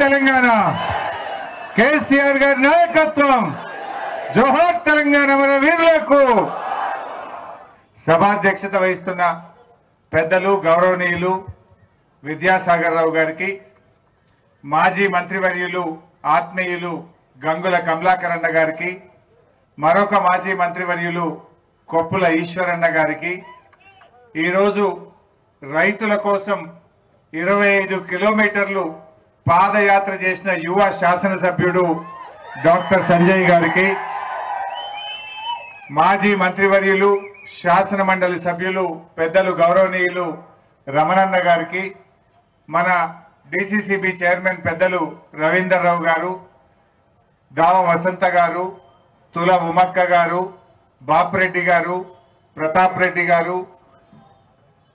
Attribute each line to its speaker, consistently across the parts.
Speaker 1: తెలంగాణ కేసీఆర్ గారి నాయకత్వం జోహార్ తెలంగాణ మన వీరులకు సభాధ్యక్షత వహిస్తున్న పెద్దలు గౌరవనీయులు విద్యాసాగర్ రావు గారికి మాజీ మంత్రివర్యులు ఆత్మీయులు గంగుల కమలాకరన్న గారికి మరొక మాజీ మంత్రివర్యులు కొప్పుల ఈశ్వరన్న గారికి ఈరోజు రైతుల కోసం 25 కిలోమీటర్లు పాదయాత్ర చేసిన యువ శాసనసభ్యుడు డాక్టర్ సంజయ్ గారికి మాజీ మంత్రివర్యులు శాసన మండలి సభ్యులు పెద్దలు గౌరవనీయులు రమణన్న గారికి మన డిసిసిబి చైర్మన్ పెద్దలు రవీందర్ రావు గారు దావ వసంత గారు తుల ఉమక్క గారు బాపురెడ్డి గారు ప్రతాప్ రెడ్డి గారు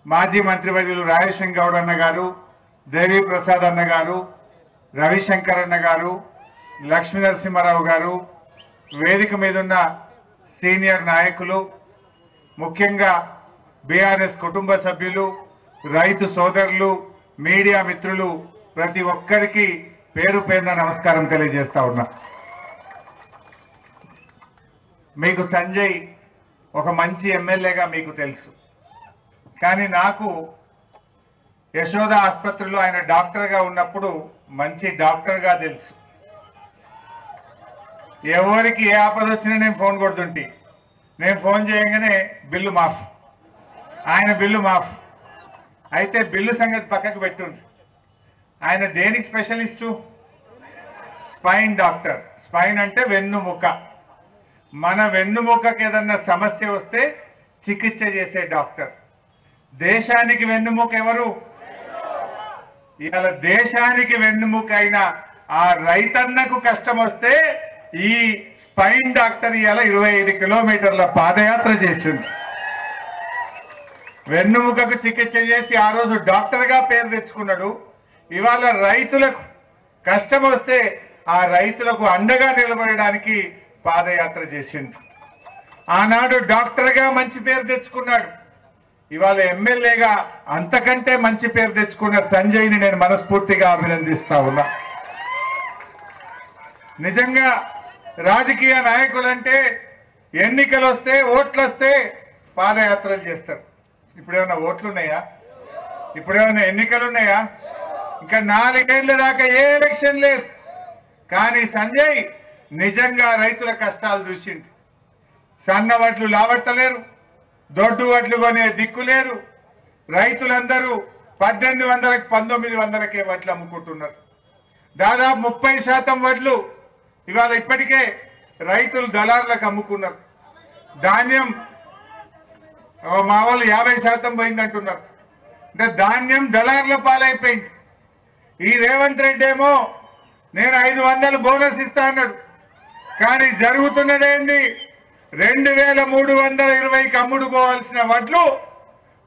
Speaker 1: మాజీ మంత్రివర్యులు రాజేశం గౌడ్ అన్న గారు దేవి ప్రసాద్ అన్న గారు రవిశంకర్ అన్న గారు లక్ష్మీ నరసింహారావు గారు వేదిక మీదున్న సీనియర్ నాయకులు ముఖ్యంగా బీఆర్ఎస్ కుటుంబ సభ్యులు రైతు సోదరులు మీడియా మిత్రులు ప్రతి ఒక్కరికి పేరు పేరున నమస్కారం తెలియజేస్తా ఉన్నా. మీకు సంజయ్ ఒక మంచి ఎమ్మెల్యేగా మీకు తెలుసు, కానీ నాకు యశోద ఆసుపత్రిలో ఆయన డాక్టర్గా ఉన్నప్పుడు మంచి డాక్టర్గా తెలుసు. ఎవరికి ఏ ఆపద వచ్చినా నేను ఫోన్ కొడుతుంటే నేను ఫోన్ చేయగానే బిల్లు మాఫ్, ఆయన బిల్లు మాఫ్. అయితే బిల్లు సంగతి పక్కకు పెట్టుండ్రు. ఆయన దేనికి స్పెషలిస్టు? Spine doctor. స్పైన్ అంటే వెన్నుముక. మన వెన్నుముకకి ఏదన్నా సమస్య వస్తే చికిత్స చేసే డాక్టర్. దేశానికి వెన్నుముక ఎవరు? ఇవాళ దేశానికి వెన్నుముక అయిన ఆ రైతన్నకు కష్టం వస్తే ఈ స్పైన్ డాక్టర్ ఇవాళ 25 కిలోమీటర్ల పాదయాత్ర చేసింది. వెన్నుముకకు చికిత్స చేసి ఆ రోజు డాక్టర్గా పేరు తెచ్చుకున్నాడు. ఇవాళ రైతులకు కష్టం వస్తే ఆ రైతులకు అండగా నిలబడడానికి పాదయాత్ర చేసింది. ఆనాడు డాక్టర్గా మంచి పేరు తెచ్చుకున్నాడు. ఇవాళ ఎమ్మెల్యేగా అంతకంటే మంచి పేరు తెచ్చుకున్న సంజయ్ని నేను మనస్ఫూర్తిగా అభినందిస్తా ఉన్నా. నిజంగా రాజకీయ నాయకులంటే ఎన్నికలు వస్తే ఓట్లు వస్తే పాదయాత్రలు చేస్తారు. ఇప్పుడేమన్నా ఓట్లున్నాయా? ఇప్పుడేమన్నా ఎన్నికలున్నాయా? ఇంకా 4 ఏళ్ల దాకా ఏ ఎలక్షన్ లేదు. కానీ సంజయ్ నిజంగా రైతుల కష్టాలు చూసిండు. సన్న వడ్లు లావట్టలేరు, దొడ్డు వడ్లు కొనే దిక్కు లేదు. రైతులందరూ 1800కి 1900కే వడ్లు అమ్ముకుంటున్నారు. దాదాపు 30% వడ్లు ఇవాళ ఇప్పటికే రైతులు దళారులకు అమ్ముకున్నారు. ధాన్యం మా వాళ్ళు 50% పోయిందంటున్నారు. అంటే ధాన్యం దళారుల పాలైపోయింది. ఈ రేవంత్ రెడ్డి ఏమో నేను 500 బోనస్ ఇస్తా అన్నాడు. కానీ జరుగుతున్నదేంది? 2320కి అమ్ముడు పోవాల్సిన వడ్లు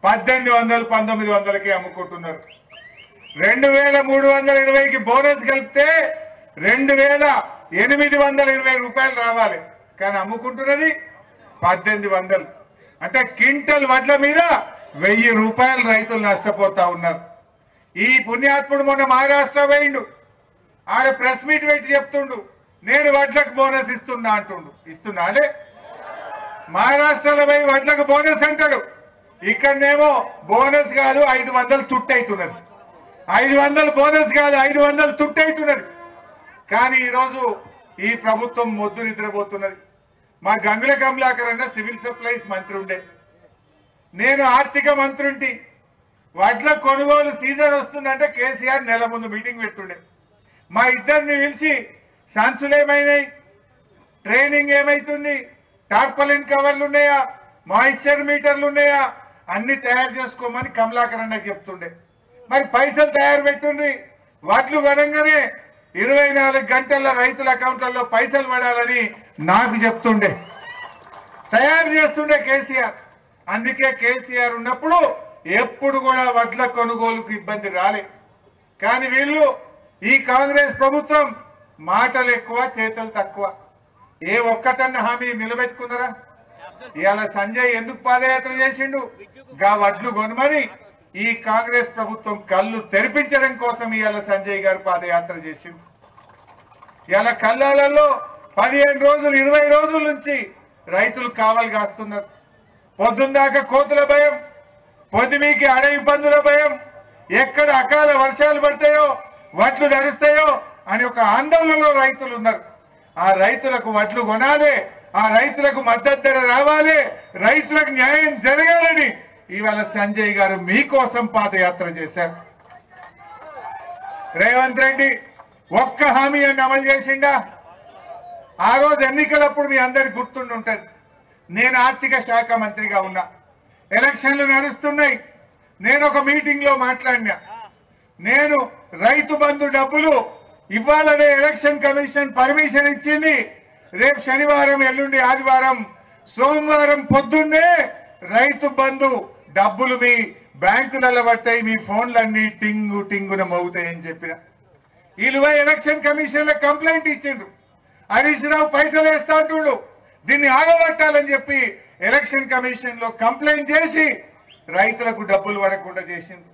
Speaker 1: 1800 1900కి అమ్ముకుంటున్నారు. 2320కి బోనస్ కలిపితే 2820 రూపాయలు రావాలి. కానీ అమ్ముకుంటున్నది 1800. అంటే క్వింటల్ వడ్ల మీద 1000 రూపాయలు రైతులు నష్టపోతా ఉన్నారు. ఈ పుణ్యాత్ముడు మొన్న మహారాష్ట్ర పోయిండు. ఆడ ప్రెస్ మీట్ పెట్టి చెప్తుండు నేను వడ్లకు బోనస్ ఇస్తున్నా అంటుండు. ఇస్తున్నా అదే మహారాష్ట్రలో పోయి వడ్లకు బోనస్ అంటాడు. ఇక్కడనేమో బోనస్ కాదు 500 తుట్టయితున్నది. 500 బోనస్ కాదు 500 తుట్టయితున్నది. కానీ ఈరోజు ఈ ప్రభుత్వం మొద్దు నిద్రపోతున్నది. మా గంగుల కమలాకర్ అన్న సివిల్ సప్లైస్ మంత్రి ఉండే, నేను ఆర్థిక మంత్రి ఉంటి. వడ్ల కొనుగోలు సీజన్ వస్తుందంటే కేసీఆర్ నెల ముందు మీటింగ్ పెడుతుండే. మా ఇద్దరిని పిలిచి సంచులేమైనాయి, ట్రైనింగ్ ఏమైతుంది, టార్పలిన్ కవర్లు ఉన్నాయా, మాయిశ్చర్ మీటర్లు ఉన్నాయా, అన్ని తయారు చేసుకోమని కమలాకర్ అన్నకి చెప్తుండే. మరి పైసలు తయారు పెట్టుండ్రి. వడ్లు పడంగానే 24 గంటల్లో రైతుల అకౌంట్లలో పైసలు పడాలని నాకు చెప్తుండే, తయారు చేస్తుండే కేసీఆర్. అందుకే కేసీఆర్ ఉన్నప్పుడు ఎప్పుడు కూడా వడ్ల కొనుగోలుకు ఇబ్బంది రాలే. కానీ వీళ్ళు ఈ కాంగ్రెస్ ప్రభుత్వం మాటలు ఎక్కువ చేతలు తక్కువ. ఏ ఒక్కటన్న హామీ నిలబెట్టుకున్నారా? ఇవాళ సంజయ్ ఎందుకు పాదయాత్ర చేసిండు? గా వడ్లు కొనమని ఈ కాంగ్రెస్ ప్రభుత్వం కళ్ళు తెరిపించడం కోసం ఇవాళ సంజయ్ గారు పాదయాత్ర చేసింది. ఇవాళ కళ్ళాలలో 15 రోజులు 20 రోజుల నుంచి రైతులు కావలి కాస్తున్నారు. పొద్దుందాకా కోతుల భయం, పొద్దుమీకి అడవి పందుల భయం, ఎక్కడ అకాల వర్షాలు పడతాయో వడ్లు తడుస్తాయో అని ఒక ఆందోళనలో రైతులు ఉన్నారు. ఆ రైతులకు వడ్లు కొనాలి, ఆ రైతులకు మద్దతు ధర రావాలి, రైతులకు న్యాయం జరగాలని ఇవాళ సంజయ్ గారు మీకోసం పాదయాత్ర చేశారు. రేవంత్ రెడ్డి ఒక్క హామీ అని అమలు చేసిండా? ఆ రోజు ఎన్నికలప్పుడు మీ అందరికి గుర్తుండుంటది, నేను ఆర్థిక శాఖ మంత్రిగా ఉన్నా, ఎలక్షన్లు నడుస్తున్నాయి. నేను ఒక మీటింగ్ లో మాట్లాడినా, నేను రైతు బంధు డబ్బులు ఇవ్వాలనే ఎలక్షన్ కమిషన్ పర్మిషన్ ఇచ్చింది. రేపు శనివారం, ఎల్లుండి ఆదివారం, సోమవారం పొద్దున్నే రైతు బంధు డబ్బులు మీ బ్యాంకులలో పడతాయి, మీ ఫోన్లన్నీ టింగు టింగున మోగుతాయని చెప్పిన. వీళ్ళు ఎలక్షన్ కమిషన్ లో కంప్లైంట్ ఇచ్చిండ్రు, హరీష్ రావు పైసలు వేస్తా అంటుడు, దీన్ని ఆగబట్టాలని చెప్పి ఎలక్షన్ కమిషన్ లో కంప్లైంట్ చేసి రైతులకు డబ్బులు పడకుండా చేసిండ్రు.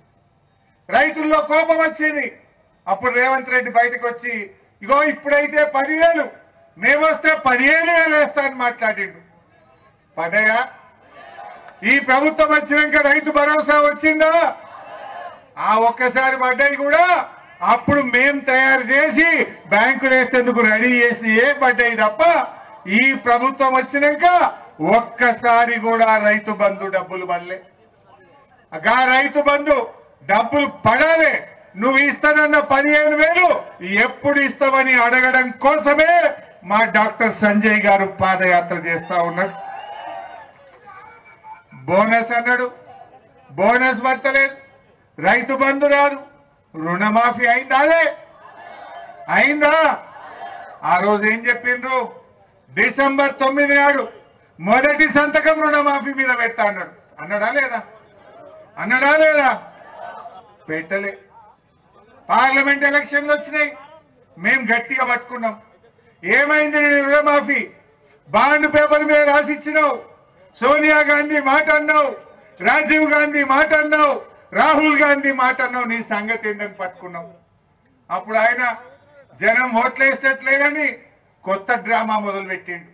Speaker 1: రైతుల్లో కోపం వచ్చింది. అప్పుడు రేవంత్ రెడ్డి బయటకు వచ్చి, ఇగో ఇప్పుడైతే 10,000, మేమొస్తే 15,000 వేస్తా అని మాట్లాడిండు. పడ్డాయా? ఈ ప్రభుత్వం వచ్చినాక రైతు భరోసా వచ్చిందా? ఆ ఒక్కసారి పడ్డాయి కూడా అప్పుడు మేం తయారు చేసి బ్యాంకులు వేసేందుకు రెడీ చేసి పడ్డాయి తప్ప ఈ ప్రభుత్వం వచ్చినాక ఒక్కసారి కూడా రైతు బంధు డబ్బులు పడలే. ఆ రైతు బంధు డబ్బులు పడాలి, నువ్వు ఇస్తానన్న 15,000 ఎప్పుడు ఇస్తావని అడగడం కోసమే మా డాక్టర్ సంజయ్ గారు పాదయాత్ర చేస్తా ఉన్నాడు. బోనస్ అన్నాడు, బోనస్ పడతలేదు, రైతు బంధు రాదు, రుణమాఫీ అయిందా? అదే అయిందా? ఆ రోజు ఏం చెప్పిండ్రు? డిసెంబర్ 9 నాడు మొదటి సంతకం రుణమాఫీ మీద పెడతా అన్నాడు. అన్నాడా లేదా? అన్నాడా లేదా? పెట్టలే. పార్లమెంట్ ఎలక్షన్లు వచ్చినాయి, మేము గట్టిగా పట్టుకున్నాం. ఏమైంది? రుణమాఫీ బాండ్ పేపర్ మీద రాసిచ్చినావు, సోనియా గాంధీ మాట అన్నావు, రాజీవ్ గాంధీ మాట అన్నావు, రాహుల్ గాంధీ మాట అన్నావు, నీ సంగతి ఏందని పట్టుకున్నావు. అప్పుడు ఆయన జనం ఓట్లేసేట్లేదని కొత్త డ్రామా మొదలు పెట్టిండు.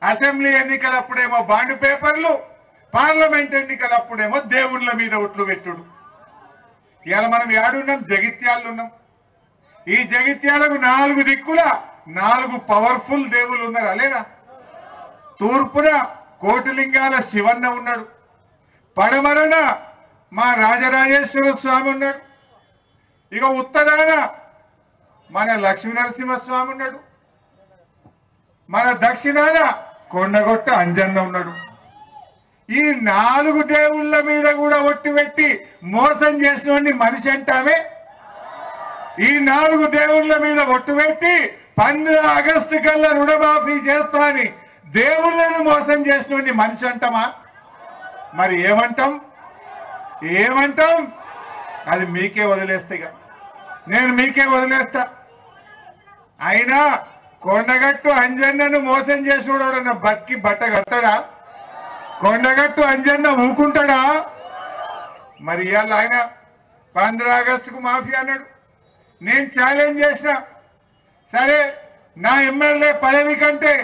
Speaker 1: అసెంబ్లీ ఎన్నికలప్పుడేమో బాండ్ పేపర్లు, పార్లమెంట్ ఎన్నికలప్పుడేమో దేవుళ్ళ మీద ఒట్లు పెట్టుడు. ఇవాళ మనం ఏడున్నాం? జగిత్యాలు ఉన్నాం. ఈ జగిత్యాలకు 4 దిక్కుల 4 పవర్ఫుల్ దేవుళ్ళు ఉన్నారు, అలేనా? తూర్పున కోటిలింగాల శివన్న ఉన్నాడు, పడమరన మా రాజరాజేశ్వర స్వామి ఉన్నాడు, ఇక ఉత్తరాన మన లక్ష్మీ నరసింహస్వామి ఉన్నాడు, మన దక్షిణాన కొండగొట్ట అంజన్న ఉన్నాడు. ఈ 4 దేవుళ్ళ మీద కూడా ఒట్టి పెట్టి మోసం చేసినోడిని మనిషి అంటామే. ఈ 4 దేవుళ్ళ మీద ఒట్టు పెట్టి 15 ఆగస్టు కల్లా రుణమాఫీ చేస్తా అని దేవుళ్ళను మోసం చేసినోడిని మనిషి అంటామా? మరి ఏమంటాం? ఏమంటాం? అది మీకే వదిలేస్తే, నేను మీకే వదిలేస్తా. అయినా కొండగట్టు అంజన్నను మోసం చేసినోడన్నా బతికి బట్ట కడతాడా? కొండగట్టు అంజన్న ఊకుంటాడా? మరి ఇవాళ ఆయన 15 ఆగస్టుకు మాఫీ అన్నాడు. నేను ఛాలెంజ్ చేసిన, సరే నా ఎమ్మెల్యే పదవి కంటే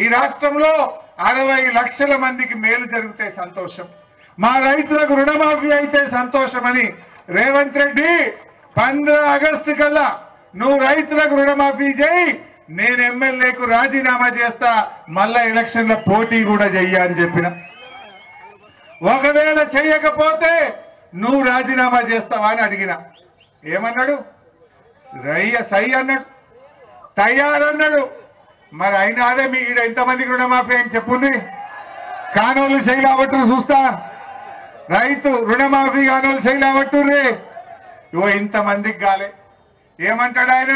Speaker 1: ఈ రాష్ట్రంలో 60 లక్షల మందికి మేలు జరిగితే సంతోషం, మా రైతులకు రుణమాఫీ అయితే సంతోషమని రేవంత్ రెడ్డి 15 ఆగస్టు కల్లా నువ్వు రైతులకు రుణమాఫీ చేయి, నేను ఎమ్మెల్యేకు రాజీనామా చేస్తా, మళ్ళా ఎలక్షన్ల పోటీ కూడా చెయ్య అని చెప్పిన. ఒకవేళ చెయ్యకపోతే నువ్వు రాజీనామా చేస్తావా అని అడిగిన. ఏమన్నాడు? సై అన్నాడు, తయారన్నాడు. మరి అయినా అదే మీ ఈడ ఎంతమందికి రుణమాఫీ అని చెప్పుంది? కానోళ్ళు శైలావట్టు చూస్తా, రైతు రుణమాఫీ కానోళ్ళు శైలావట్టుర్రే, ఇవో ఇంతమందికి కాలే. ఏమంటాడు ఆయన?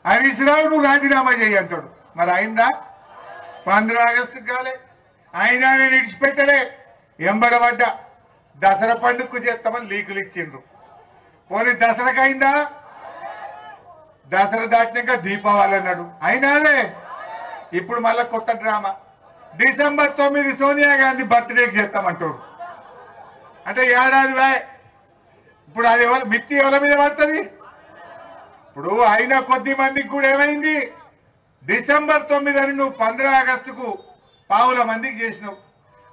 Speaker 1: హరీష్ రావు నువ్వు రాజీనామా చేయి అంటాడు. మరి అయిందా? 15 ఆగస్టుకు కాలే. అయినా నేను ఇడిచిపెట్టలే, ఎంబడబడ్డా. దసరా పండుగకు చేస్తామని లీకులు ఇచ్చిండ్రు. పోనీ దసరాకు అయిందా? దసరా దాటినాక దీపావళి అన్నాడు, అయినాలే. ఇప్పుడు మళ్ళా కొత్త డ్రామా, డిసెంబర్ 9 సోనియా గాంధీ బర్త్డేకి చేస్తామంటాడు. అంటే ఏడాది ఇప్పుడు అది మిత్తి ఎవరి మీద పడుతుంది? ఇప్పుడు అయినా కొద్ది మందికి కూడా ఏమైంది, డిసెంబర్ 9 అని నువ్వు 15 ఆగస్టుకు పావుల మందికి చేసినావు.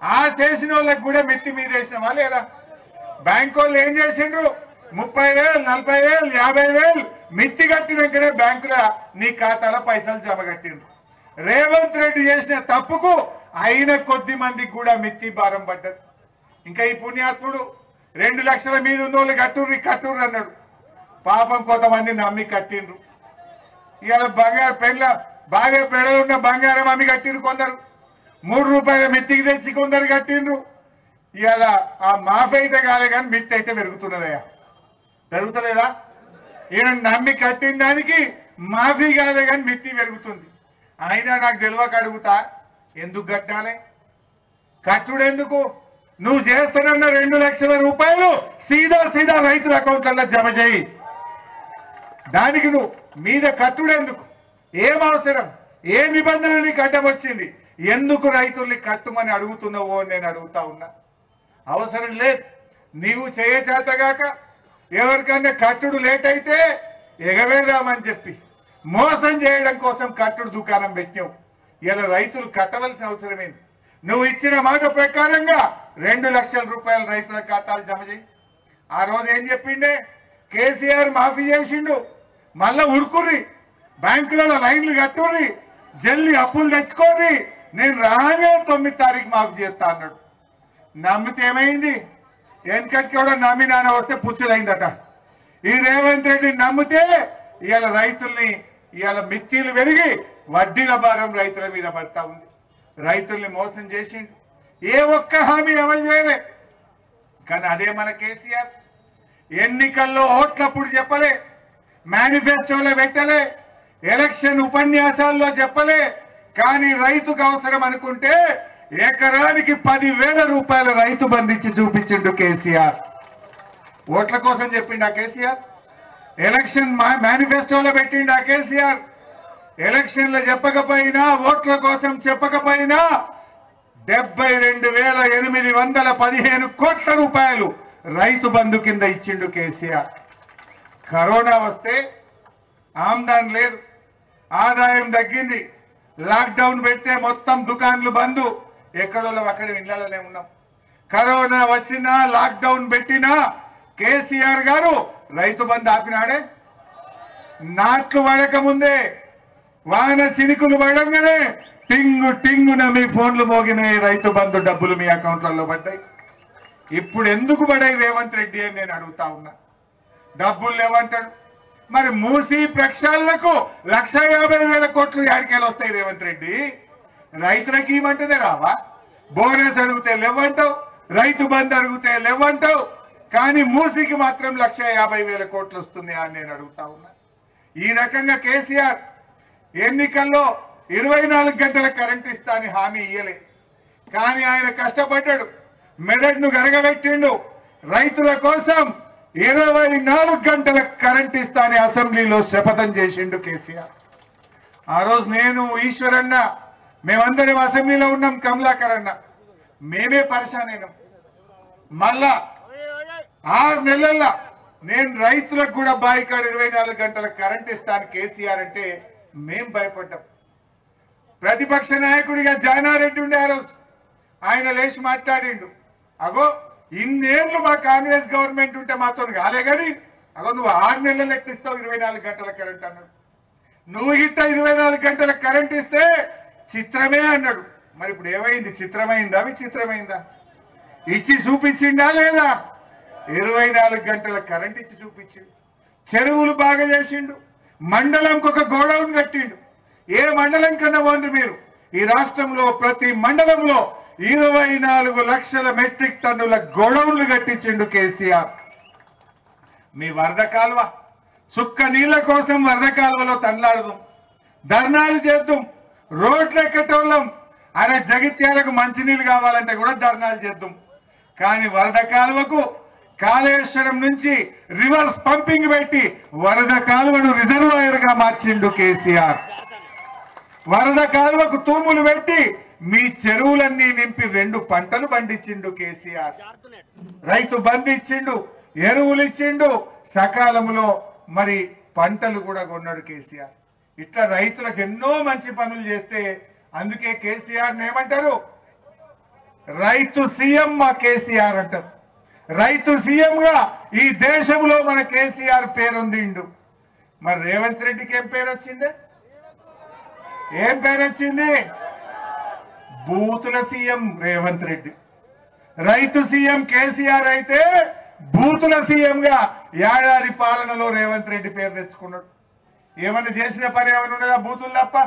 Speaker 1: ఆ చేసిన వాళ్ళకి కూడా మిత్తి మీద వేసినావా లేదా? బ్యాంకు వాళ్ళు ఏం చేసిండ్రు, 30,000, 40,000, 50,000 మిత్తి కట్టినాకనే బ్యాంకుల నీ ఖాతాలో పైసలు జమ కట్టిండ్రు. రేవంత్ రెడ్డి చేసిన తప్పుకు అయిన కొద్ది మందికి కూడా మిత్తి భారం పడ్డది. ఇంకా ఈ పుణ్యాత్ముడు 2 లక్షల మీద ఉన్న వాళ్ళు కట్టుర్రు అన్నాడు. పాపం కొంతమంది నమ్మి కట్టిండ్రు. ఇవాళ బంగారు బాగా పెడలున్న బంగారం అమ్మి కట్టిండ్రు కొందరు. 3 రూపాయల మిత్తికి తెచ్చి కొందరు కట్టిండ్రు. ఇవాళ ఆ మాఫీ అయితే కాలే కానీ మిత్తి అయితే పెరుగుతున్నదయ్యా, పెరుగుతలేదా? ఈయన నమ్మి కట్టిన దానికి మాఫీ కాలే కానీ మిత్తి పెరుగుతుంది. అయినా నాకు తెలియక అడుగుతా, ఎందుకు కట్టాలి? కట్టుడు ఎందుకు? నువ్వు చేస్తానన్న 2 లక్షల రూపాయలు సీదా రైతుల అకౌంట్లలో జమ చేయి. దానికి నువ్వు మీద కట్టుడు ఎందుకు? ఏం అవసరం? ఏ నిబంధన నీకు అడ్డం వచ్చింది? ఎందుకు రైతుల్ని కట్టుమని అడుగుతున్నావో నేను అడుగుతా ఉన్నా. అవసరం లేదు. నీవు చేయచేతగాక ఎవరికన్నా కట్టుడు లేట్ అయితే ఎగవేద్దామని చెప్పి మోసం చేయడం కోసం కట్టుడు దుకాణం పెట్టావు. ఇలా రైతులు కట్టవలసిన అవసరమేంది? నువ్వు ఇచ్చిన మాట ప్రకారంగా 2 లక్షల రూపాయలు రైతుల ఖాతాలు జమ చేయి. ఆ రోజు ఏం చెప్పిండే, కేసీఆర్ మాఫీ చేసిండు, మళ్ళా ఉరుకుర్రి, బ్యాంకులలో లైన్లు కట్టుర్రి, జల్లి అప్పులు తెచ్చుకోర్రి, నేను రానే 9 తారీఖు మాఫీ చేస్తా అన్నాడు. నమ్మితే ఏమైంది? వెనకటికి కూడా నమ్మి నాన్న వస్తే పుచ్చలైందట. ఈ రేవంత్ రెడ్డి నమ్మితే ఇవాళ రైతుల్ని ఇవాళ మిత్తిలు పెరిగి వడ్డీల భారం రైతుల మీద పడతా ఉంది. రైతుల్ని మోసం చేసిండు. ఏ ఒక్క హామీ అమలు చేయలే. కానీ అదే మన కేసీఆర్ ఎన్నికల్లో ఓట్లప్పుడు చెప్పలే, మేనిఫెస్టోలో పెట్టలే, ఎలక్షన్ ఉపన్యాసాల్లో చెప్పలే. కానీ రైతుకు అవసరం అనుకుంటే ఎకరానికి 10,000 రూపాయల రైతు బంధించి చూపించిండు కేసీఆర్. ఓట్ల కోసం చెప్పిండు ఆ కేసీఆర్. ఎలక్షన్ మేనిఫెస్టోలో పెట్టిండు ఆ కేసీఆర్. ఎలక్షన్లో చెప్పకపోయినా, ఓట్ల కోసం చెప్పకపోయినా 72,815 కోట్ల రూపాయలు రైతు బంధు కింద ఇచ్చిండు కేసీఆర్. కరోనా వస్తే ఆమ్దాన్ లేదు, ఆదాయం తగ్గింది, లాక్డౌన్ పెడితే మొత్తం దుకాన్లు బంధు, ఎక్కడో అక్కడ ఇళ్లలోనే ఉన్నాం. కరోనా వచ్చినా లాక్డౌన్ పెట్టినా కేసీఆర్ గారు రైతు బంధు ఆపినాడే. నాట్లు పడక ముందే, వాన చినుకులు పడంగానే టింగున మీ ఫోన్లు మోగినాయి, రైతు బంధు డబ్బులు మీ అకౌంట్లలో పడ్డాయి. ఇప్పుడు ఎందుకు పడాయి రేవంత్ రెడ్డి అని నేను అడుగుతా ఉన్నా. డబ్బులు లేవంటాడు. మరి మూసి ప్రక్షాళనకు 1,50,000 కోట్లు యాడికేలు వస్తాయి రేవంత్ రెడ్డి? రైతులకి ఇవ్వమంటేనే రావా? బోనస్ అడిగితే లేవంటావు, రైతు బంధు అడిగితే లేవంటావు, కానీ మూసికి మాత్రం 1,50,000 కోట్లు వస్తున్నాయా అని నేను అడుగుతా ఉన్నా. ఈ రకంగా కేసీఆర్ ఎన్నికల్లో 24 గంటల కరెంట్ ఇస్తా అని హామీ ఇయ్యలే. కానీ ఆయన కష్టపడ్డాడు, మెదడును గరగబెట్టిండు. రైతుల కోసం 24 గంటల కరెంట్ ఇస్తా అని అసెంబ్లీలో శపథం చేసిండు కేసీఆర్. ఆ రోజు నేను, ఈశ్వరన్న, మేమందరం అసెంబ్లీలో ఉన్నాం. కమలాకర్ అన్న, మేమే పరిశానైనాం. మళ్ళా 6 నెలల్లో నేను రైతులకు కూడా బాయికాడు 24 గంటల కరెంట్ ఇస్తాను కేసీఆర్ అంటే మేం భయపడ్డాం. ప్రతిపక్ష నాయకుడిగా జానారెడ్డి ఉండే ఆ రోజు ఆయన లేచి మాట్లాడిండు, అగో ఇన్నేళ్లు మా కాంగ్రెస్ గవర్నమెంట్ ఉంటే మాతో కాలే కానీ అగో నువ్వు 6 నెలలు ఎక్కిస్తావు 24 గంటల కరెంట్ అన్నాడు. నువ్వు గిట్ట 24 గంటల కరెంట్ ఇస్తే చిత్రమే అన్నాడు. మరి ఇప్పుడు ఏమైంది? చిత్రమైందా విచిత్రమైందా? ఇచ్చి చూపించిందా లేదా? 24 గంటల కరెంట్ ఇచ్చి చూపించిండు. చెరువులు బాగా చేసిండు. మండలంకి ఒక గోడౌన్ కట్టిండు. ఏ మండలం కన్నా పోండి మీరు, ఈ రాష్ట్రంలో ప్రతి మండలంలో 24 లక్షల మెట్రిక్ టన్నుల గోడౌన్లు కట్టించిండు కేసీఆర్. మీ వరద కాలువ, చుక్క నీళ్ల కోసం వరద కాలువలో తన్లాడదాం, ధర్నాలు చేద్దాం, రోడ్లు ఎక్కటోళ్ళం. అరే జగిత్యాలకు మంచినీళ్ళు కావాలంటే కూడా ధర్నాలు చేద్దాం. కానీ వరద కాలువకు కాళేశ్వరం నుంచి రివర్స్ పంపింగ్ పెట్టి వరద కాలువను రిజర్వాయర్ గా మార్చిండు కేసీఆర్. వరద కాలువకు తూములు పెట్టి మీ చెరువులన్నీ నింపి 2 పంటలు పండించిండు కేసీఆర్. రైతు బంధు ఇచ్చిండు, ఎరువులు ఇచ్చిండు, సకాలంలో మరి పంటలు కూడా కొన్నాడు కేసీఆర్. ఇట్లా రైతులకు ఎన్నో మంచి పనులు చేస్తే అందుకే కేసీఆర్ ఏమంటారు, రైతు సీఎం మా కేసీఆర్ అంటారు. రైతు సీఎం గా ఈ దేశంలో మన కేసీఆర్ పేరొందిండు. మరి రేవంత్ రెడ్డికి ఏం పేరు వచ్చింది? ఏం పేరు వచ్చింది? బూతుల సీఎం రేవంత్ రెడ్డి. రైతు సీఎం కేసీఆర్ అయితే బూతుల సీఎం గా ఏడాది పాలనలో రేవంత్ రెడ్డి పేరు తెచ్చుకున్నాడు. ఏమన్నా చేసిన పని ఏమైనా ఉన్నదా బూతులు తప్ప?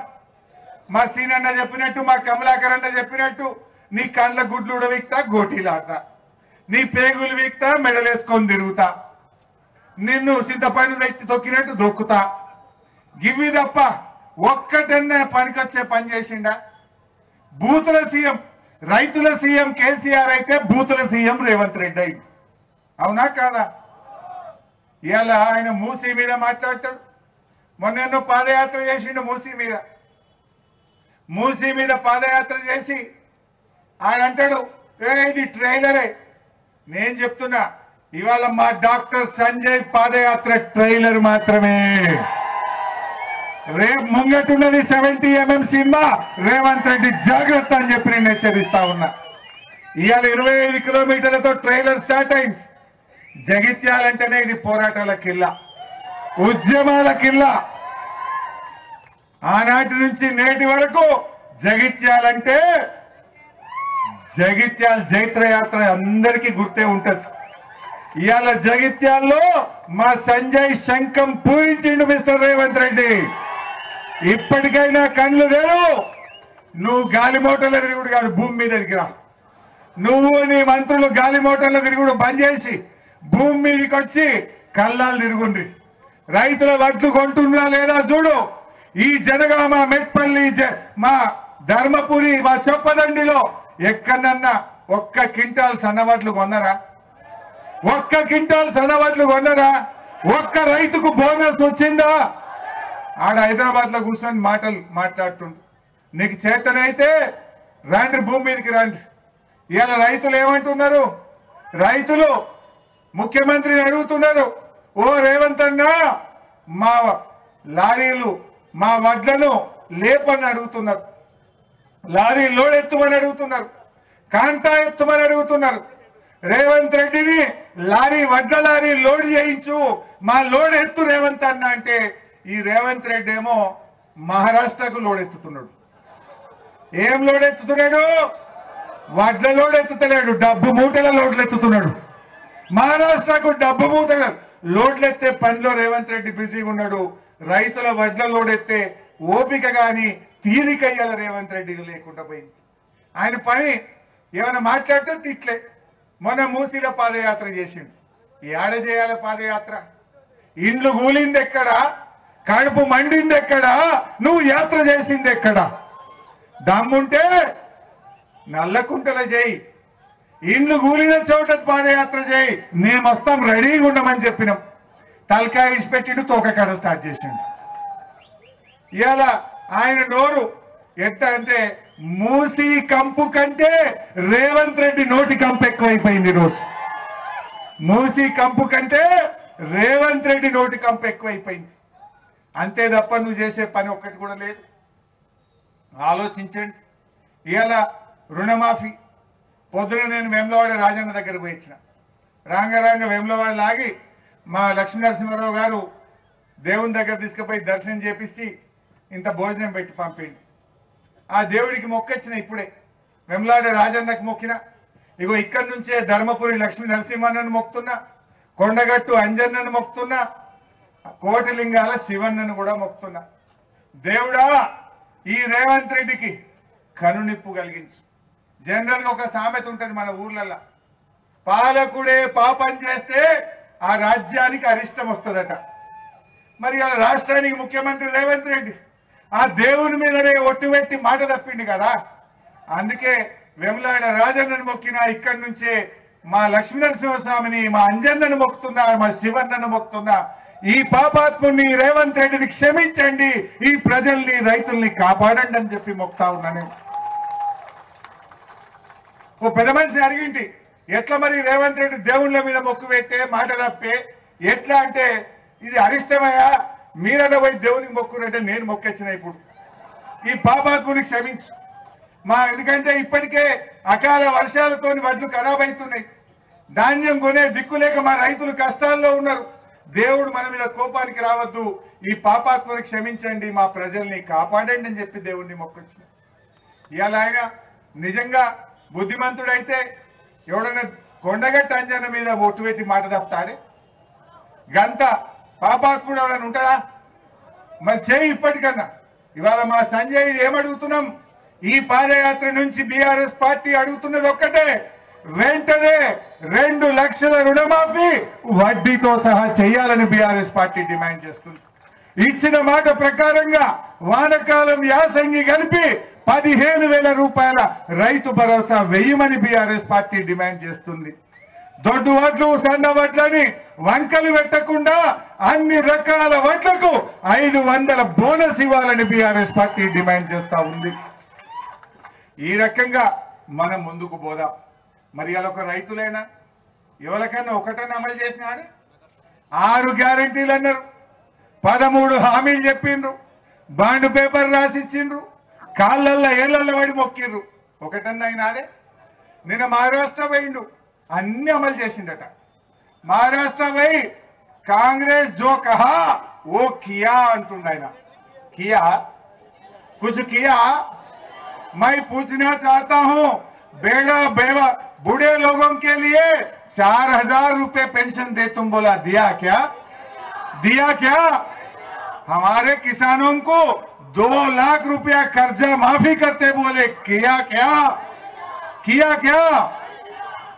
Speaker 1: మా సీనన్న చెప్పినట్టు, మా కమలాకర్ అన్న చెప్పినట్టు, నీ కండ్ల గుడ్లు ఉడవిక్తా గోటీలాడతా, నీ పేగులు వీక్తా మెడలేసుకొని తిరుగుతా, నిన్ను చింతపండు వ్యక్తి తొక్కినట్టు దొక్కుతా, గివి తప్ప ఒక్కటన్నా పనికొచ్చే పని చేసిండా? బూతుల సీఎం, రైతుల సీఎం కేసీఆర్ అయితే బూతుల సీఎం రేవంత్ రెడ్డి అయింది. అవునా కాదా? ఇవాళ ఆయన మూసీ మీద మాట్లాడతాడు. మొన్న పాదయాత్ర చేసిండు మూసీ మీద పాదయాత్ర చేసి ఆయన అంటాడు, ఇది ట్రైలరే. నేను చెప్తున్నా, ఇవాళ మా డాక్టర్ సంజయ్ పాదయాత్ర ట్రైలర్ మాత్రమే. రేపు ముంగటున్నది 70 mm సినిమా. రేవంత్ రెడ్డి జాగ్రత్త అని చెప్పి నేను హెచ్చరిస్తా ఉన్నా. ఇవాళ 25 కిలోమీటర్లతో ట్రైలర్ స్టార్ట్ అయింది. జగిత్యాలంటేనే ఇది పోరాటాల కిల్లా, ఉద్యమాల కిల్లా. ఆనాటి నుంచి నేటి వరకు జగిత్యాలంటే జగిత్యాల జైత్రయాత్ర అందరికీ గుర్తే ఉంటది. ఇవాళ జగిత్యాల్లో మా సంజయ్ శంఖం పూరించిండు మిస్టర్ రేవంత్ రెడ్డి. ఇప్పటికైనా కళ్ళు లేరు. నువ్వు గాలి మోటార్ల తిరుగుడు కాదు, భూమి మీద దిగిరా. నువ్వు నీ మంత్రులు గాలి మోటార్ల తిరుగుడు బంద్ చేసి భూమి మీదకి వచ్చి కళ్ళాలు తిరుగుండ్రి. రైతుల వడ్లు కొంటున్నా లేదా చూడు. ఈ జనగామ, మెట్పల్లి, మా ధర్మపురి, మా చొప్పదండిలో ఎక్కడన్నా ఒక్క క్వింటాల్ సన్నవడ్లు కొన్నరా? ఒక్క క్వింటాల్ సన్నవడ్లు కొన్నరా? ఒక్క రైతుకు బోనస్ వచ్చిందా? ఆడ హైదరాబాద్ లో కూర్చొని మాటలు మాట్లాడుతుండు. నీకు చేతనైతే రండి, భూమి మీదకి రండి. ఇవాళ రైతులు ఏమంటున్నారు? రైతులు ముఖ్యమంత్రిని అడుగుతున్నారు, ఓ రేవంత్ అన్న మా లారీలు, మా వడ్లను లేపని అడుగుతున్నారు, లారీ లోడ్ ఎత్తుమని అడుగుతున్నారు, కాంటా ఎత్తుమని అడుగుతున్నారు. రేవంత్ రెడ్డిని వడ్ల లారీ లోడ్ చేయించు, మా లోడ్ ఎత్తు రేవంత్ అన్న అంటే ఈ రేవంత్ రెడ్డి ఏమో మహారాష్ట్రకు లోడ్ ఎత్తుతున్నాడు. ఏం లోడ్ ఎత్తుతున్నాడు? వడ్ల లోడ్ ఎత్తుతలేడు, డబ్బు మూటల లోడ్లు ఎత్తుతున్నాడు. మహారాష్ట్రకు డబ్బు మూటల లోడ్లు ఎత్తే పనిలో రేవంత్ రెడ్డి బిజీగా ఉన్నాడు. రైతుల వడ్ల లోడ్ ఎత్తే ఓపిక గాని తీరిక ఇయ్యాల రేవంత్ రెడ్డికి లేకుండా పోయింది. ఆయన పని ఏమైనా మాట్లాడితే తిట్లే. మొన్న మూసీలో పాదయాత్ర చేసిండు. ఏడ చేయాల పాదయాత్ర? ఇండ్లు కూలింది ఎక్కడా? కడుపు మండింది ఎక్కడా? నువ్వు యాత్ర చేసింది ఎక్కడా? దమ్ముంటే నల్లకుంటల చేయి, ఇండ్లు కూలిన చోట పాదయాత్ర చేయి, మేము వస్తాం, రెడీగా ఉండమని చెప్పినాం. తలకాయ ఇసిపెట్టిండు, తోకకాడ స్టార్ట్ చేసిండు. ఇవాళ ఆయన నోరు ఎట్ట అంటే మూసీ కంపు కంటే రేవంత్ రెడ్డి నోటి కంపు ఎక్కువైపోయింది. రోజు మూసీ కంపు కంటే రేవంత్ రెడ్డి నోటి కంపు ఎక్కువైపోయింది. అంతే తప్ప నువ్వు చేసే పని ఒక్కటి కూడా లేదు. ఆలోచించండి. ఇవాళ రుణమాఫీ పొద్దున నేను వేములవాడ రాజన్న దగ్గర పోయి ఇచ్చిన. రాంగ వేములవాడ లాగి మా లక్ష్మీనరసింహారావు గారు దేవుని దగ్గర తీసుకుపోయి దర్శనం చేపిస్తే ఇంత భోజనం పెట్టి పంపింది. ఆ దేవుడికి మొక్కొచ్చిన. ఇప్పుడే వేములవాడ రాజన్నకు మొక్కిన. ఇగో ఇక్కడి నుంచే ధర్మపురి లక్ష్మీ నరసింహన్నను మొక్కుతున్నా, కొండగట్టు అంజన్నను మొక్కుతున్నా, కోటిలింగాల శివన్నను కూడా మొక్కుతున్నా. దేవుడా, ఈ రేవంత్ రెడ్డికి కనునిప్పు కలిగించు. జనరల్ గా ఒక సామెత ఉంటది మన ఊర్లలో, పాలకుడే పాపం చేస్తే ఆ రాజ్యానికి అరిష్టం వస్తుందట. మరి అలా రాష్ట్రానికి ముఖ్యమంత్రి రేవంత్ రెడ్డి ఆ దేవుని మీదనే ఒట్టు పెట్టి మాట తప్పిండు కదా. అందుకే వేములవాడ రాజన్నను మొక్కినా, ఇక్కడి నుంచే మా లక్ష్మీనరసింహస్వామిని, మా అంజన్నను మొక్కుతున్నా, మా శివన్నను మొక్కుతున్నా. ఈ పాపాత్ముని రేవంత్ రెడ్డిని క్షమించండి, ఈ ప్రజల్ని, రైతుల్ని కాపాడండి అని చెప్పి మొక్తా ఉన్నా. నేను ఓ పెద్ద మనిషి అడిగింటి, ఎట్లా మరి రేవంత్ రెడ్డి దేవుళ్ళ మీద మొక్కు పెట్టే మాట తప్పే ఎట్లా అంటే ఇది అరిష్టమయ్యా మీరన్న పోయి దేవునికి మొక్కునంటే నేను మొక్కొచ్చిన ఇప్పుడు ఈ పాపాత్ముని క్షమించు ఎందుకంటే ఇప్పటికే అకాల వర్షాలతో వడ్లు ఖరాబ్ అవుతున్నాయి ధాన్యం కొనే దిక్కు లేక మా రైతులు కష్టాల్లో ఉన్నారు దేవుడు మన మీద కోపానికి రావద్దు ఈ పాపాత్ముని క్షమించండి మా ప్రజల్ని కాపాడండి అని చెప్పి దేవుడిని మొక్కొచ్చిన ఇవాళ ఆయన నిజంగా బుద్ధిమంతుడైతే ఎవడన్నా కొండగట్ట అంజన మీద ఒట్టు పెట్టి మాట తప్పుతాడే గంత పాపాత్ముడు ఎవడన్నా ఉంటాడా మరి చేయి ఇప్పటికన్నా ఇవాళ మా సంజయ్ ఏమడుగుతున్నాం ఈ పాదయాత్ర నుంచి బీఆర్ఎస్ పార్టీ అడుగుతున్నది ఒక్కటే వెంటనే 2 లక్షల రుణమాఫీ వడ్డీతో సహా చేయాలని బీఆర్ఎస్ పార్టీ డిమాండ్ చేస్తుంది ఇచ్చిన మాట ప్రకారంగా వానకాలం యాసంగి కలిపి 15,000 రూపాయల రైతు భరోసా వేయమని బీఆర్ఎస్ పార్టీ డిమాండ్ చేస్తుంది దొడ్డు వడ్లు సన్న వడ్లని వంకలు పెట్టకుండా అన్ని రకాల వడ్లకు 500 బోనస్ ఇవ్వాలని బీఆర్ఎస్ పార్టీ డిమాండ్ చేస్తా ఉంది ఈ రకంగా మనం ముందుకు పోదాం మరి అలా ఒక రైతులైనా ఎవరికైనా ఒకటైనా అమలు చేసినాడు 6 గ్యారెంటీలు అన్నారు 13 హామీలు చెప్పిండ్రు బాండ్ పేపర్ రాసిచ్చిండ్రు కాళ్ళల్లో ఏళ్ళల్లో పడి మొక్కిండ్రు ఒకటన్నా అయినాదే నిన్న మహారాష్ట్ర పోయిండు అన్ని అమలు చేసిండట మహారాష్ట్ర పోయి కాంగ్రెస్ జో కహా ఓ కియా అంటుండ ఆయన కియా कुछ किया मैं पूछना चाहता हूं बेड़ा बेवा बूढ़े लोगों के लिए 4,000 रुपए पेंशन दे तुम बोला दिया क्या हमारे किसानों को 2 लाख रुपया कर्जा माफी करते बोले किया क्या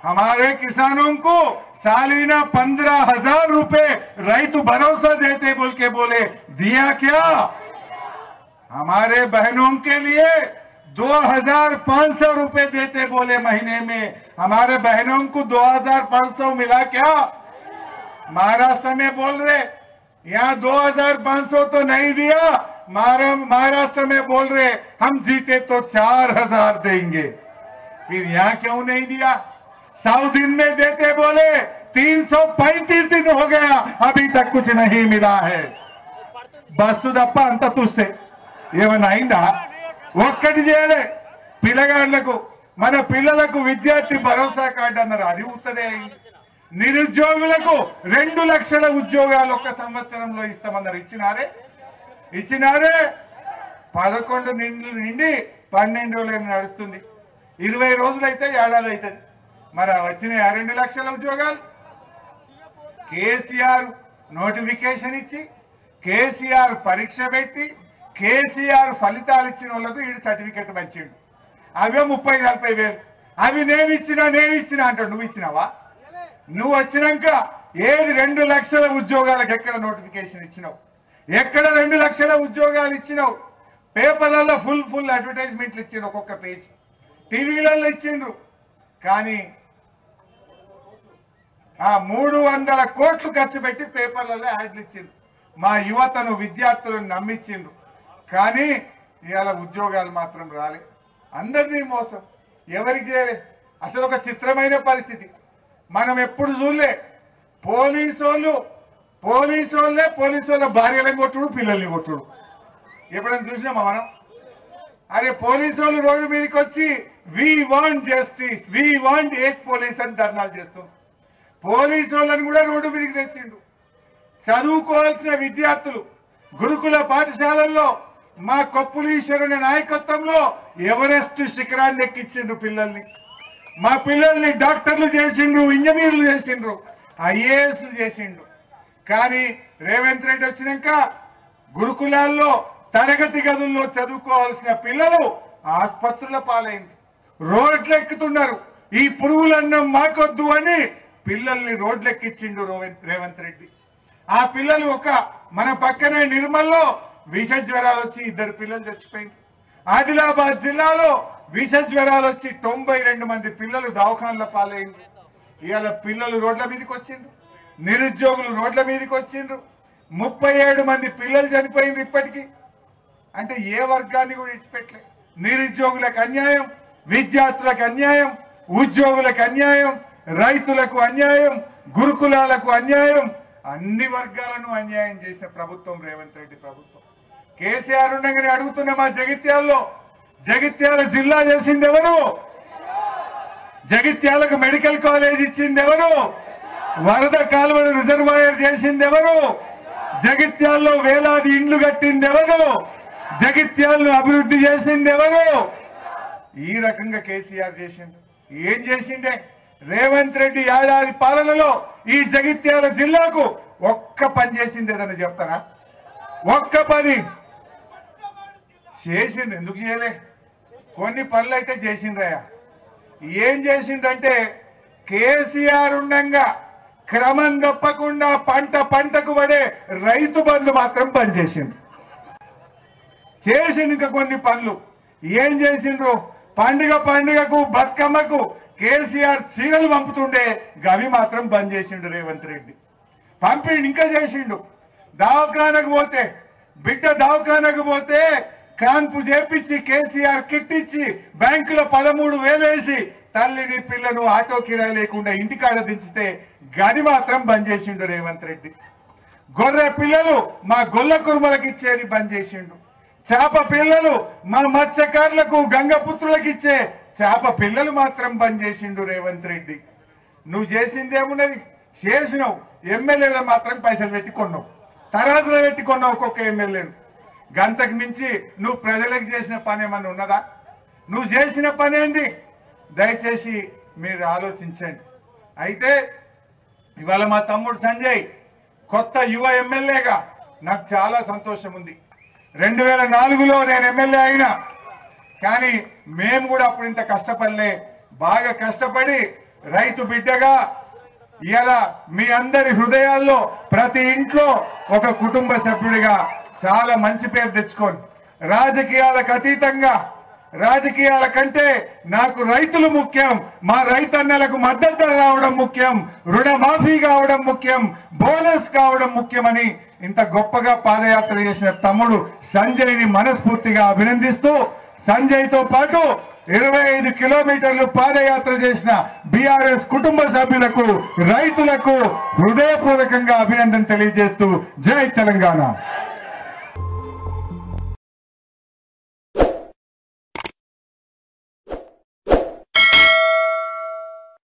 Speaker 1: हमारे किसानों को सालीना 15,000 रुपए रैतु भरोसा देते बोल के बोले दिया क्या हमारे बहनों के लिए 2,500 रुपए देते बोले महीने में हमारे बहनों को 2,500 मिला क्या महाराष्ट्र में बोल रहे यहाँ 2,500 तो नहीं दिया महाराष्ट्र में बोल रहे हम जीते तो 4,000 देंगे फिर यहाँ क्यों नहीं दिया 100 दिन में देते बोले 335 दिन हो गया अभी तक कुछ नहीं मिला है బస్సుదప్ప అంత తుస్సే ఏమన్నా అయిందా ఒక్కటి చేయలే పిల్లగాళ్లకు మన పిల్లలకు విద్యార్థి భరోసా కార్డు అన్నారు అది ఉత్తదే అయింది నిరుద్యోగులకు 2 లక్షల ఉద్యోగాలు ఒక్క సంవత్సరంలో ఇస్తామన్నారు ఇచ్చినారే 11 నిండి 12 రోజులు నడుస్తుంది 20 రోజులైతే ఏడాది అవుతుంది మరి వచ్చిన 2 లక్షల ఉద్యోగాలు కేసీఆర్ నోటిఫికేషన్ ఇచ్చి కేసీఆర్ పరీక్ష పెట్టి కేసీఆర్ ఫలితాలు ఇచ్చిన వాళ్ళకు ఈ సర్టిఫికెట్ వచ్చిండు అవే 30-40 వేలు అవి నేను ఇచ్చినా అంటాడు నువ్వు ఇచ్చినావా నువ్వు వచ్చినాక ఏది 2 లక్షల ఉద్యోగాలకు ఎక్కడ నోటిఫికేషన్ ఇచ్చినావు ఎక్కడ 2 లక్షల ఉద్యోగాలు ఇచ్చినావు పేపర్లలో ఫుల్ అడ్వర్టైజ్మెంట్లు ఇచ్చిండ్రు ఒక్కొక్క పేజీ టీవీలలో ఇచ్చిండ్రు కానీ 300 కోట్లు ఖర్చు పెట్టి పేపర్లలో యాడ్లు ఇచ్చిండ్రు మా యువతను విద్యార్థులను నమ్మించిండ్రు కానీ ఇవాళ ఉద్యోగాలు మాత్రం రాలే అందరినీ మోసం ఎవరికి చేయలే అసలు ఒక చిత్రమైన పరిస్థితి మనం ఎప్పుడు చూడలే పోలీసు వాళ్ళ భార్యలను కొట్టుడు పిల్లల్ని కొట్టుడు ఎప్పుడైనా చూసినామా మనం అరే పోలీసు వాళ్ళు రోడ్డు మీదకి వచ్చి we want justice we want ఏక్ పోలీస్ అని ధర్నాలు చేస్తుంది పోలీసు వాళ్ళని కూడా రోడ్డు మీదకి తెచ్చిండు చదువుకోవాల్సిన విద్యార్థులు గురుకుల పాఠశాలల్లో మా కొప్పులీశ్వరుని నాయకత్వంలో ఎవరెస్ట్ శిఖరాన్ని ఎక్కించిండ్రు పిల్లల్ని మా పిల్లల్ని డాక్టర్లు చేసిండ్రు ఇంజనీర్లు చేసిండ్రు ఐఏఎస్లు చేసిండ్రు కానీ రేవంత్ రెడ్డి వచ్చినాక గురుకులాల్లో తరగతి గదుల్లో చదువుకోవాల్సిన పిల్లలు ఆసుపత్రుల పాలైంది రోడ్లు ఎక్కుతున్నారు ఈ పురుగులన్నం మాకొద్దు అని పిల్లల్ని రోడ్లు ఎక్కించిండు రేవంత్ రెడ్డి ఆ పిల్లలు మన పక్కనే నిర్మల్లో విష జ్వరాలు వచ్చి 2 పిల్లలు చచ్చిపోయింది ఆదిలాబాద్ జిల్లాలో విష జ్వరాలు వచ్చి 92 మంది పిల్లలు దవాఖానల పాలైంది ఇవాళ పిల్లలు రోడ్ల మీదకి వచ్చిండ్రు నిరుద్యోగులు రోడ్ల మీదకి వచ్చిండ్రు 37 మంది పిల్లలు చనిపోయిండ్రు ఇప్పటికీ అంటే ఏ వర్గాన్ని కూడా ఇచ్చిపెట్టలే నిరుద్యోగులకు అన్యాయం విద్యార్థులకు అన్యాయం ఉద్యోగులకు అన్యాయం రైతులకు అన్యాయం, గురుకులాలకు అన్యాయం, అన్ని వర్గాలను అన్యాయం చేసిన ప్రభుత్వం రేవంత్ రెడ్డి ప్రభుత్వం. కేసీఆర్ ఉండగానే అడుగుతున్న మా జగిత్యాల జిల్లా చేసింది ఎవరు? జగిత్యాలకు మెడికల్ కాలేజ్ ఇచ్చింది ఎవరు? వరద కాలువలు రిజర్వాయర్ చేసింది ఎవరు? జగిత్యాల్లో వేలాది ఇండ్లు కట్టింది ఎవరు? జగిత్యాలను అభివృద్ధి చేసింది ఎవరు? ఈ రకంగా కేసీఆర్ చేసిండు. ఏం చేసిండే? రేవంత్ రెడ్డి ఏడాది పాలనలో ఈ జగిత్యాల జిల్లాకు ఒక్క పని చేసింది ఏదన్నా చెప్తారా? ఒక్క పని చేసిండు. ఎందుకు చేయలే? కొన్ని పనులు అయితే చేసిండ్రయ్యా. ఏం చేసిండంటే కేసీఆర్ ఉండగా క్రమం తప్పకుండా పంటకు పడే రైతు బంధు మాత్రం పనిచేసిండు. చేసిండు ఇంకా కొన్ని పనులు. ఏం చేసిండ్రు? పండుగకు బతుకమ్మకు కేసీఆర్ చీరలు పంపుతుండే, గవి మాత్రం బంద్ చేసిండు రేవంత్ రెడ్డి. పంపిండు. ఇంకా చేసిండు. దవాఖానకు పోతే బిడ్డ దవాఖానకు పోతే కాన్పు చేపించి కేసీఆర్ కిట్ ఇచ్చి బ్యాంకులో 13,000 వేసి తల్లిని పిల్లను ఆటో కిరాయి లేకుండా ఇంటికాడ దించితే గది మాత్రం బంద్ చేసిండు రేవంత్ రెడ్డి. గొర్రె పిల్లలు మా గొల్ల కుర్మలకు ఇచ్చేది బంద్ చేసిండు. చేప పిల్లలు మా మత్స్యకారులకు గంగపుత్రులకు ఇచ్చే చేప పిల్లలు మాత్రం బంద్ చేసిండు రేవంత్ రెడ్డి. నువ్వు చేసిందేమున్నది? చేసినావు. ఎమ్మెల్యేలు మాత్రం పైసలు పెట్టి కొన్నావు, తరాజులో పెట్టి కొన్నావు ఒక్కొక్క ఎమ్మెల్యేను. గంతకు మించి నువ్వు ప్రజలకు చేసిన పని ఏమన్నా ఉన్నదా? నువ్వు చేసిన పని ఏంది? దయచేసి మీరు ఆలోచించండి. అయితే ఇవాళ మా తమ్ముడు సంజయ్ కొత్త యువ ఎమ్మెల్యేగా నాకు చాలా సంతోషం ఉంది. 2004లో నేను ఎమ్మెల్యే అయినా, కానీ మేము కూడా అప్పుడు ఇంత కష్టపడలే. బాగా కష్టపడి రైతు బిడ్డగా ఇలా మీ అందరి హృదయాల్లో ప్రతి ఇంట్లో ఒక కుటుంబ సభ్యుడిగా చాలా మంచి పేరు తెచ్చుకోండి. రాజకీయాలకు అతీతంగా, రాజకీయాల కంటే నాకు రైతులు ముఖ్యం, మా రైతన్నలకు మద్దతు రావడం ముఖ్యం, రుణమాఫీ కావడం ముఖ్యం, బోనస్ కావడం ముఖ్యమని ఇంత గొప్పగా పాదయాత్ర చేసిన తమ్ముడు సంజయ్ని మనస్ఫూర్తిగా అభినందిస్తూ, సంజయ్తో పాటు 25 కిలోమీటర్లు పాదయాత్ర చేసిన బీఆర్ఎస్ కుటుంబ సభ్యులకు, రైతులకు హృదయపూర్వకంగా అభినందన తెలియజేస్తూ జై తెలంగాణ.